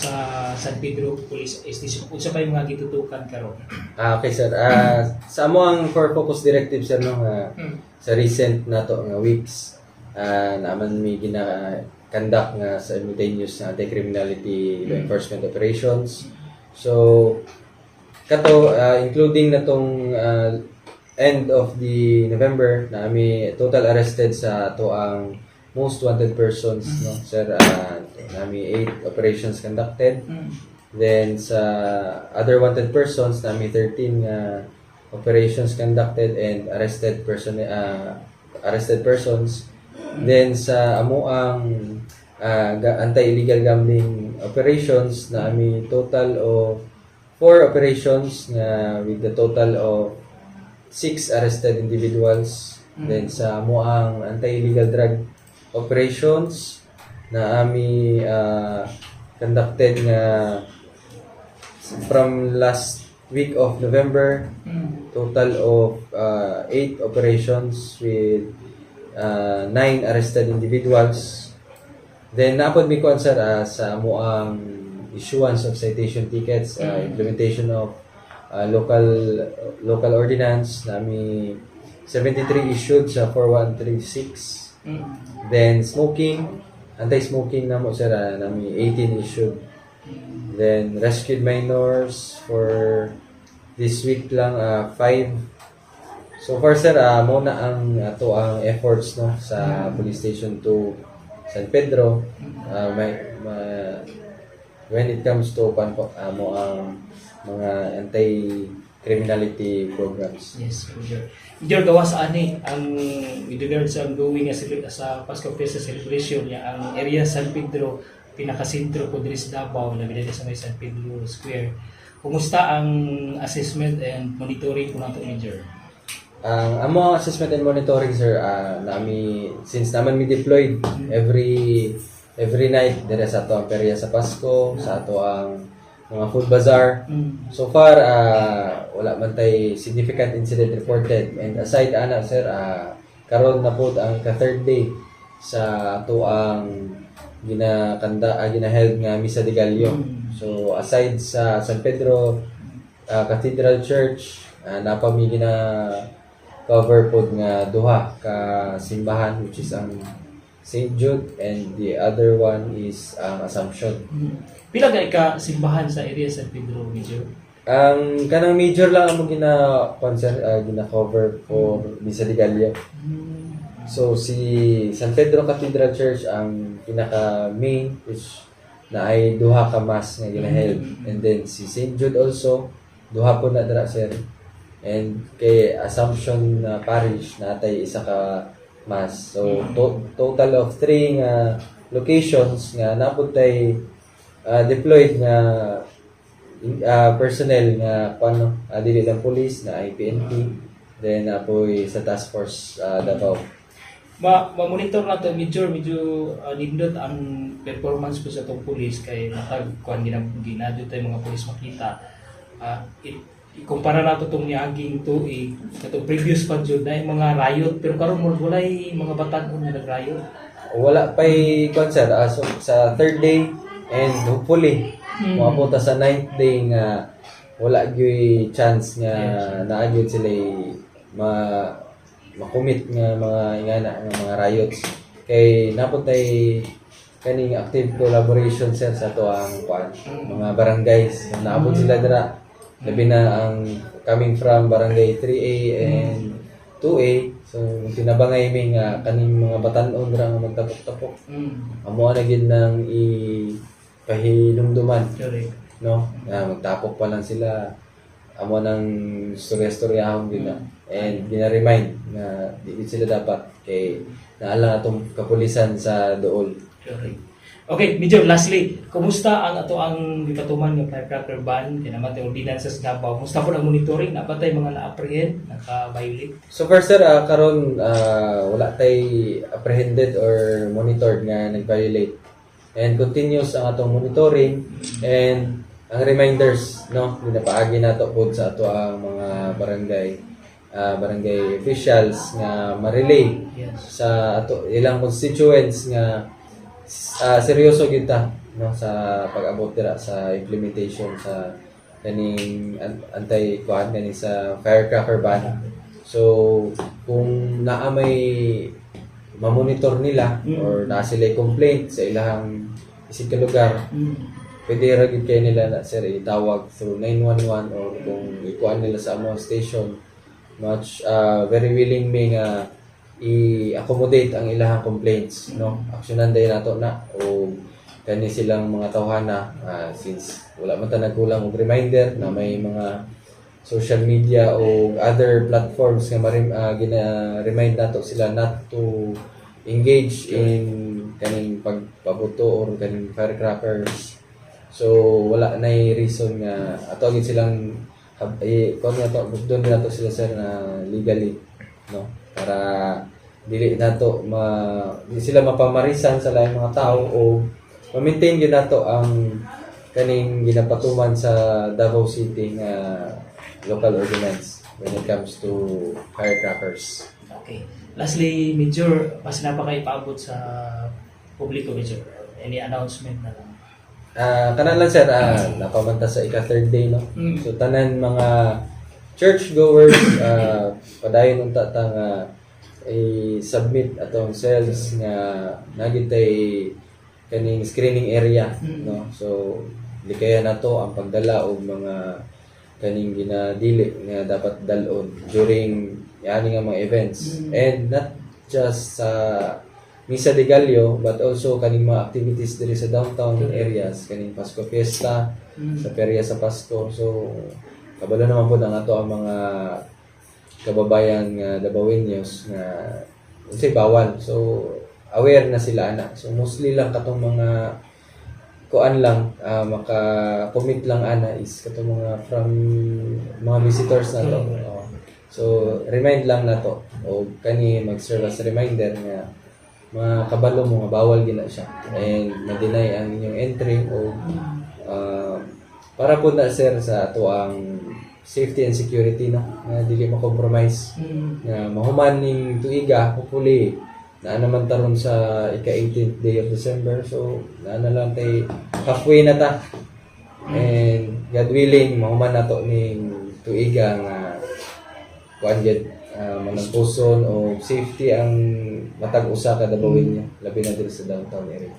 sa San Pedro Police Station. Unsa pa yung mga gitutukan karon? Okay sir, sa amo ang core focus directive sir no nga sa recent nato nga weeks naman may gina-conduct nga simultaneous na anti-criminality law enforcement operations. So kato including natong end of the November na may total arrested sa ato ang most wanted persons no sir, nami 8 operations conducted. Then sa other wanted persons nami 13 operations conducted and arrested persons. Then sa amo ang anti-illegal gambling operations nami total of 4 operations nga with the total of 6 arrested individuals. Then sa amo ang anti-illegal drug operations na ami conducted nga from last week of November, total of 8 operations with 9 arrested individuals. Then napod mi kon sir sa amo ang issuance of citation tickets, implementation of local ordinance nami 73 issued sa 4136. Then smoking, anti-smoking na mo sir nami 18 issued. Then rescued minors for this week lang 5. So far sir mo na ang ato ang efforts no sa Police Station 2 San Pedro. When it comes to mo ang mga anti-criminality programs. Yes, Major. Major, gawa sa ani ang with regards sa going sa Pasko Fiesta celebration niya ang area San Pedro, pinakasentro po diri sa Davao, na binili sa may San Pedro Square. Kumusta ang assessment and monitoring po nato, Major? Ang amo assessment and monitoring sir, nami since naman mi deployed every night dire sa ato ang perya sa Pasko, sa ato ang mga food bazaar. So far wala man tay significant incident reported, and aside ana sir karon na pod ang third day sa ato ang ginaheld nga Misa de Gallo. So aside sa San Pedro Cathedral Church, napami gina cover pod nga duha ka simbahan, which is ang St. Jude and the other one is ang Assumption. Pila ka simbahan sa area San Pedro, Major? Ang kanang major lang ang gina-cover for Misa de Gallo. So si San Pedro Cathedral Church ang pinaka-main, which na ay duha ka mass nga ginaheld. And then si St. Jude also duha po na dira sir. And kay Assumption Parish natay isa ka mass. So total of 3 nga locations nga napud tay deployed nga personnel nga dili lang police na IPNP, then apoy sa task force Davao. Ma-monitor nato medyo nindot ang performance po sa tong police kay natag kuan ginadto tay mga police makita. Ikumpara nato tong niaging tuig katong previous pa jud na mga riot, pero karon mo walay mga batan-on nga nag-riot. Wala pay concert so, sa third day, and hopefully mapunta sa 9th day nga wala gyud chance nga naa gyud sila makumit nga mga riots. Kay napuntay kaning active collaboration sir sa to ang mga barangays naabot sila dira, labi na ang coming from barangay 3A and 2A. So tinabangay mi nga kaning mga batan-on ra nga magtapok-tapok. Amo na gid nang pahinumduman, no? Magtapok pa lang sila. Amo nang storya-storyahon din na. And gina-remind na di sila dapat kay naala atong kapulisan sa dool. Okay, Major, lastly, kumusta ang ato ang gipatuman nga firecracker ban kinaman tay ordinances sa Davao? Kumusta po ang monitoring? Napatay mga na-apprehend, naka-violate? So far sir, karon wala tay apprehended or monitored nga nag-violate. And continuous ang atong monitoring and ang reminders, no, ginapaagi nato pod sa ato ang mga barangay officials nga ma-relay sa ato ilang constituents nga seryoso kita no sa pag-abot dira sa implementation sa kaning anti-kuan kaning sa firecracker ban. So kung naa may ma-monitor nila or na sila complaint sa ilang isig ka lugar, pwede ra gid kay nila na sir itawag through 911 or kung ikuan nila sa among station, much very willing may nga i-accommodate ang ilahang complaints, no, aksyonan day nato na o kani silang mga tawhana, since wala man ta nagkulang og reminder na may mga social media o other platforms nga gina-remind nato sila not to engage in kaning pagpabuto or kaning firecrackers. So wala na reason nga ato gid silang kung ato doon nato sila sir na legally, no, para dili nato di sila mapamarisan sa laing mga tao o ma-maintain gyud nato ang kaning ginapatuman sa Davao City nga local ordinance when it comes to firecrackers. Okay. Lastly, Major, mas na pa kayo paabot sa publiko, Major? Any announcement na lang? Kanan lang sir, napamanta sa ika-third day, no? So tanan mga churchgoers, padayon ng tatang i-submit atong cells nga nagitay kaning screening area, no? So likaya nato ang pagdala og mga kaning ginadili nga dapat dalon during yani nga mga events, and not just sa Misa de Gallo but also kaning mga activities diri sa downtown areas, kaning Pasko Fiesta, sa perya sa Pasko. So kabalo naman po na ato ang mga kababayan nga Davaoenos nga unsay bawal, so aware na sila ana. So mostly lang katong mga kuan lang, maka-commit lang ana is katong mga from mga visitors na to. So remind lang na to o kani mag-serve as reminder nga mga kabalo mo nga bawal gina siya and ma-deny ang inyong entry o para po na sir sa ato ang safety and security, no, na dili ma-compromise nga mahuman ning tuiga. Hopefully na naman taron sa ika-18th day of December, so na lang tay halfway na ta, and God willing mahuman nato ning tuiga nga kuan gid manampuson o safety ang matag usa ka Davaoeño, labi na diri sa downtown area.